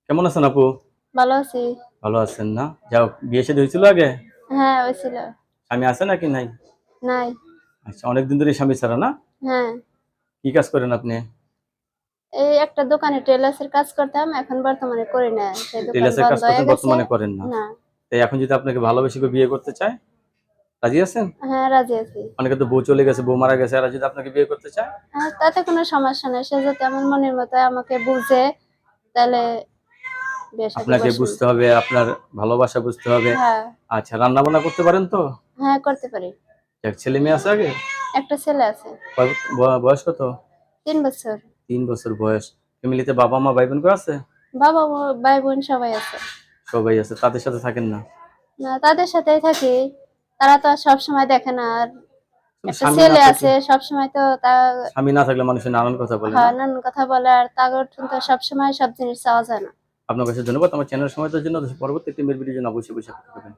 কেমন আছেন আপু? ভালো আছি। ভালো আছেন না? যাও বিয়ে শাদী হয়েছিল আগে? হ্যাঁ, হয়েছিল। স্বামী আছে নাকি নাই? নাই। আচ্ছা, অনেকদিন ধরে স্বামী ছাড়া না? হ্যাঁ, কি কাজ করেন আপনি? এই একটা দোকানে টেলার্সের কাজ করতাম, এখন বর্তমানে করি না। সেই দোকান টেইলার্সের কাজ বন্ধ হয়ে করতেন, গেছে। বর্তমানে করেন না। না। তাই এখন যদি আপনাকে ভালোবেসে কেউ বিয়ে করতে চায়, রাজি আছেন? হ্যাঁ, রাজি আছি। অনেকে তো বউ চলে গেছে, বউ মারা গেছে, আর যদি আপনাকে বিয়ে করতে চায়? তাতে কোনো সমস্যা নেই। সে যদি আমার মনের মতো আমাকে বুঝে, তাহলে বিয়ে শাদী আপনাকে বসুন। বুঝতে হবে, আপনার ভালোবাসা বুঝতে হবে। হ্যাঁ, আচ্ছা, রান্না বান্না করতে পারেন তো? হ্যাঁ করতে পারি। এক ছেলে মেয়ে আছে আগে? একটা ছেলে আছে। বয়স কত? ৩ বছর। 3 বছর বয়স। ফ্যামিলিতে বাবা মা ভাই বোন কেউ আছে? বাবা, ভাই বোন সবাই আছে। সবাই আছে, তাদের সাথে থাকেন না? না, তাদের সাথেই থাকি। তারা তো আর সবসময় দেখে না। আর একটা স্বামী না ছেলে থাকলে, আছে, সবসময় তো তা স্বামী না থাকলে মানুষের নানান কথা বলে না? হ্যাঁ, নানান কথা বলে। আর তাগর তো সবসময় সব জিনিস চাওয়া যায় না। আপনার কাছে ধন্যবাদ আমার চ্যানেল সময় দেওয়ার জন্য। পরবর্তী একটি মেয়ের ভিডিওর জন্য অবশ্যই অপেক্ষা করবেন।